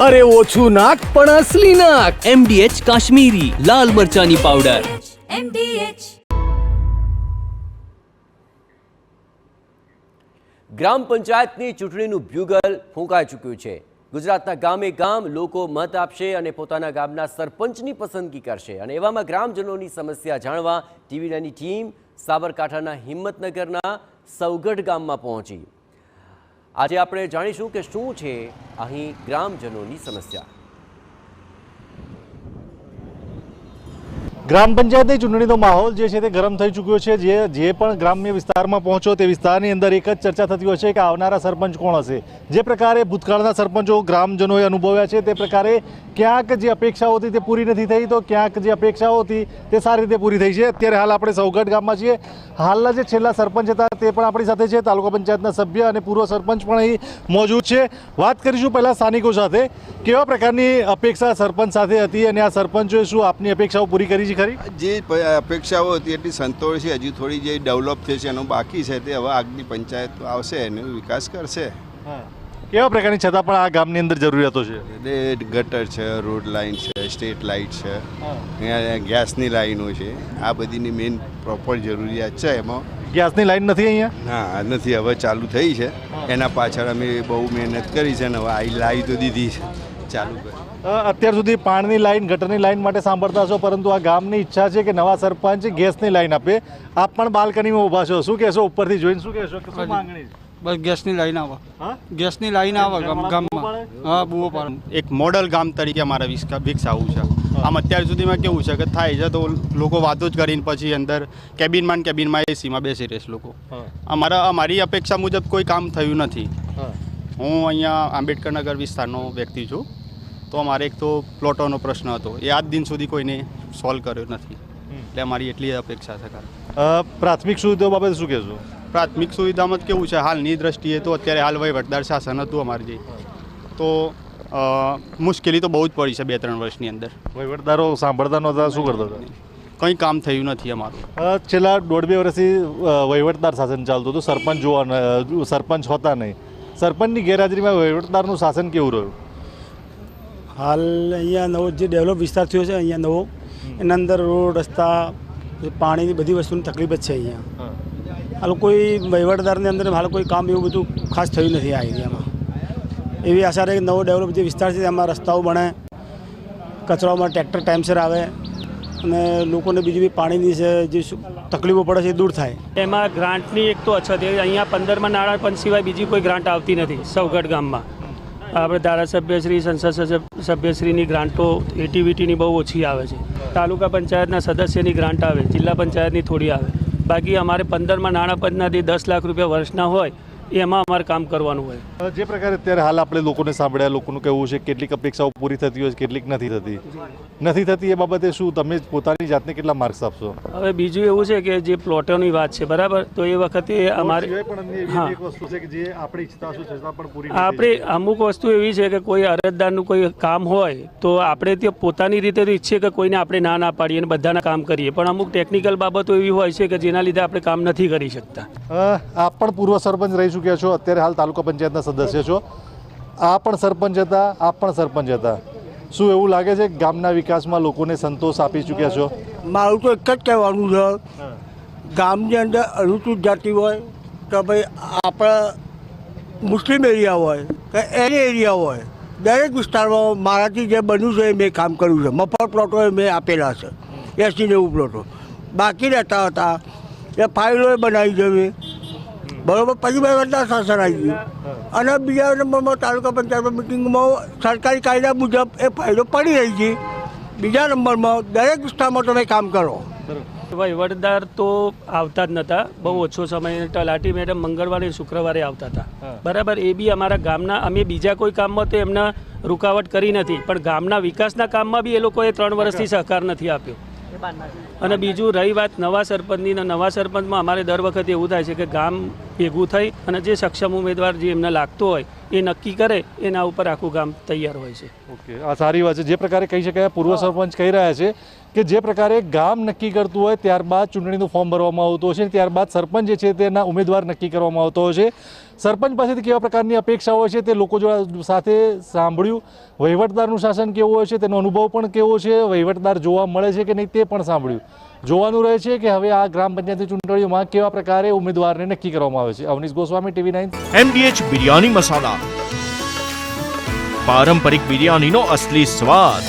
અરે ઓછું નાક પણ અસલી નાક. MDH કાશ્મીરી લાલ મરચાની પાવડર. MDH. ગ્રામ પંચાયતની ચૂંટણીનું બ્યુગલ ફૂંકાઈ ચૂક્યું છે. ગુજરાતના ગામે ગામ લોકો મત આપશે અને પોતાના ગામના સરપંચની પસંદગી કરશે. અને એવામાં ગ્રામજનોની સમસ્યા જાણવા ટીવી9ની ટીમ સાબરકાંઠાના હિંમતનગરના સૌગઢ ગામમાં પહોંચી. આજે આપણે જાણીશું કે શું છે અહીં ગ્રામજનોની સમસ્યા. ગ્રામ પંચાયતની ચૂંટણીનો માહોલ જે છે તે ગરમ થઈ ચૂક્યો છે. જે પણ ગ્રામ્ય વિસ્તારમાં પહોંચો તે વિસ્તારની અંદર એક જ ચર્ચા થતી હોય છે કે આવનારા સરપંચ કોણ હશે. જે પ્રકારે ભૂતકાળના સરપંચો ગ્રામજનોએ અનુભવ્યા છે તે પ્રકારે ક્યાંક જે અપેક્ષાઓ હતી તે પૂરી નથી થઈ તો ક્યાંક જે અપેક્ષાઓ હતી તે સારી રીતે પૂરી થઈ છે. અત્યારે હાલ આપણે સૌગઢ ગામમાં છીએ. હાલના જે છેલ્લા સરપંચ હતા તે પણ આપણી સાથે છે. તાલુકા પંચાયતના સભ્ય અને પૂર્વ સરપંચ પણ અહીં મોજૂદ છે. વાત કરીશું પહેલાં સ્થાનિકો સાથે. કેવા પ્રકારની અપેક્ષા સરપંચ સાથે હતી અને આ સરપંચોએ શું આપની અપેક્ષાઓ પૂરી કરી છે ખરી? જે અપેક્ષાઓ હતી એટલી સંતોષ છે. હજુ થોડી જે ડેવલપ થઈ છે એનું બાકી છે તે હવે આગની પંચાયત આવશે એનો વિકાસ કરશે. કેવા પ્રકારની છતાં પણ આ ગામની અંદર જરૂરિયાતો છે? એટલે ગટર છે, રોડ લાઇન છે, સ્ટ્રીટ લાઇટ છે, અહીંયા ગેસની લાઈનો છે. આ બધીની મેઇન પ્રોપર જરૂરિયાત છે. એમાં ગેસની લાઈન નથી અહીંયા? હા નથી, હવે ચાલુ થઈ છે. એના પાછળ અમે બહુ મહેનત કરી છે ને હવે આ લાવી તો દીધી છે, ચાલુ કરી. અત્યાર સુધી પાણીની લાઈન ગટરની લાઈન માટે સાંભળતા છો, પરંતુ આ ગામની ઈચ્છા છે કે નવા સરપંચ ગેસની લાઈન આપે. આપ પણ બાલ્કનીમાં ઊભા છો, શું કહેશો? ઉપરથી જોઈને શું કહેશો? શું માંગણી છે? બસ ગેસની લાઈન આવે. ગેસની લાઈન આવે ગામમાં. હા, બુઓ પાડે. એક મોડલ ગામ તરીકે અમારે વિકસાવવું છે. આમ અત્યાર સુધીમાં કેવું છે કે થાય છે તો લોકો વાતો જ કરીને પછી અંદર કેબિનમાં એસીમાં બેસી રહેશે લોકો. અમારી અપેક્ષા મુજબ કોઈ કામ થયું નથી. હું અહીંયા આંબેડકરનગર વિસ્તારનો વ્યક્તિ છું. તો અમારે એક તો પ્લોટોનો પ્રશ્ન હતો, એ આજ દિન સુધી કોઈને સોલ્વ કર્યો નથી. એટલે અમારી એટલી અપેક્ષા છે. પ્રાથમિક સુવિધાઓ બાબતે શું કહેશો? પ્રાથમિક સુવિધામાં જ કેવું છે હાલની દ્રષ્ટિએ તો અત્યારે હાલ વહીવટદાર શાસન હતું અમારે જે, તો મુશ્કેલી તો બહુ જ પડી છે 2-3 વર્ષની અંદર. વહીવટદારો સાંભળતા નહોતા, શું કરતા હતા? કંઈ કામ થયું નથી અમારું. છેલ્લા 1.5-2 વર્ષથી વહીવટદાર શાસન ચાલતું હતું. સરપંચ હોતા નહીં. સરપંચની ગેરહાજરીમાં વહીવટદારનું શાસન કેવું રહ્યું? હાલ અહીંયા નવો જે ડેવલપ વિસ્તાર થયો છે અહીંયા નવો, એના અંદર રોડ રસ્તા પાણીની બધી વસ્તુની તકલીફ જ છે અહીંયા. હાલ કોઈ વહીવટદારની અંદર હાલ કોઈ કામ એવું બધું ખાસ થયું નથી આ એરિયામાં. એવી આશા રહે કે નવો ડેવલપ જે વિસ્તાર છે એમાં રસ્તાઓ બને, કચરામાં ટ્રેક્ટર ટાઈમસર આવે અને લોકોને બીજી બી પાણીની જે તકલીફો પડે છે એ દૂર થાય. એમાં ગ્રાન્ટની એક તો અછત છે. અહીંયા 15માં નાણાં પણ સિવાય બીજી કોઈ ગ્રાન્ટ આવતી નથી સૌગઢ ગામમાં. આપણે ધારાસભ્યશ્રી, સંસદ સભ્યશ્રીની ગ્રાન્ટો એટીવીટીની બહુ ઓછી આવે છે. તાલુકા પંચાયતના સદસ્યની ગ્રાન્ટ આવે, જિલ્લા પંચાયતની થોડી આવે. બાકી અમારે 15માં નાણાં પંચનાથી 10 લાખ રૂપિયા વર્ષના હોય એમાં અમારે કામ કરવાનું હોય. જે પ્રકારે અત્યારે હાલ આપણે લોકોને સાંભળ્યા, લોકોનું કહેવું છે કેટલીક અપેક્ષાઓ પૂરી થતી હોય, કેટલીક નથી થતી. એ બાબતે શું તમે પોતાની જાતને કેટલા માર્ક્સ આપશો? હવે બીજું એવું છે કે જે પ્લોટોની વાત છે બરાબર, તો એ વખતે અમારે આપણે અમુક વસ્તુ એવી છે કે કોઈ અરજદારનું કોઈ કામ હોય તો આપણે ત્યાં પોતાની રીતે તો ઈચ્છીએ કે કોઈને આપણે ના પાડીએ અને બધાના કામ કરીએ, પણ અમુક ટેકનિકલ બાબતો એવી હોય છે કે જેના લીધે આપણે કામ નથી કરી શકતા. આપ પણ પૂર્વ સરપંચ રહી ચૂક્યા છો, અત્યારે હાલ તાલુકા પંચાયતના સદસ્ય છો. આ પણ સરપંચ હતા, આપ પણ સરપંચ હતા. શું એવું લાગે છે કે ગામના વિકાસમાં લોકોને સંતોષ આપી ચૂક્યા છો? મારું તો એક જ કહેવાનું છે, ગામની અંદર અનુસૂચિત જાતિ હોય કે ભાઈ આપણા મુસ્લિમ એરિયા હોય કે એની એરિયા હોય, દરેક વિસ્તારમાં મારાથી જે બન્યું છે એ મેં કામ કર્યું છે. મફત પ્લોટો મેં આપેલા છે, 80-90 પ્લોટો. બાકી રહેતા હતા એ ફાઇલોએ બનાવી છે મેં, બરાબર. પછી વહીવટદાર શાસન આવી ગયું અને બીજા નંબરમાં તાલુકા પંચાયત મિટિંગમાં સરકારી કાયદા મુજબ એ ફાઇલો પડી રહી છે. બીજા નંબરમાં દરેક વિસ્તારમાં તમે કામ કરો. વહીવટદાર તો આવતા જ નહોતા, બહુ ઓછો સમય. તલાટી મેડમ મંગળવારે શુક્રવારે આવતા હતા બરાબર. એ બી અમારા ગામના, અમે બીજા કોઈ કામમાં તો એમને રૂકાવટ કરી નથી, પણ ગામના વિકાસના કામમાં બી એ લોકોએ 3 વર્ષથી સહકાર નથી આપ્યો. અને બીજું રહી વાત નવા સરપંચની, નવા સરપંચમાં અમારે દર વખતે એવું થાય છે કે ગામ ભેગું થઈ અને જે સક્ષમ ઉમેદવાર જે એમને લાગતો હોય એ નક્કી કરે એના ઉપર આખું ગામ તૈયાર હોય છે. ઓકે, આ સારી વાત છે. જે પ્રકારે કહી શકાય પૂર્વ સરપંચ કહી રહ્યા છે કે જે પ્રકારે ગામ નક્કી કરતું હોય ત્યારબાદ ચૂંટણીનું ફોર્મ ભરવામાં આવતું હોય છે, ત્યારબાદ સરપંચ જે છે તેના ઉમેદવાર નક્કી કરવામાં આવતો હોય છે. સરપંચ પાસેથી કેવા પ્રકારની અપેક્ષા હોય છે તે લોકો સાથે સાંભળ્યું. વહીવટદારનું શાસન કેવું હોય છે તેનો અનુભવ પણ કેવો છે, વહીવટદાર જોવા મળે છે કે નહીં તે પણ સાંભળ્યું. જોવાનું રહે છે કે હવે આ ગ્રામ પંચાયતની ચૂંટણીઓમાં કેવા પ્રકારે ઉમેદવારને નક્કી કરવામાં આવે છે. અવનીશ ગોસ્વામી, TV9. MDH બિરયાની મસાલા, પારંપરિક બિરયાનીનો અસલી સ્વાદ.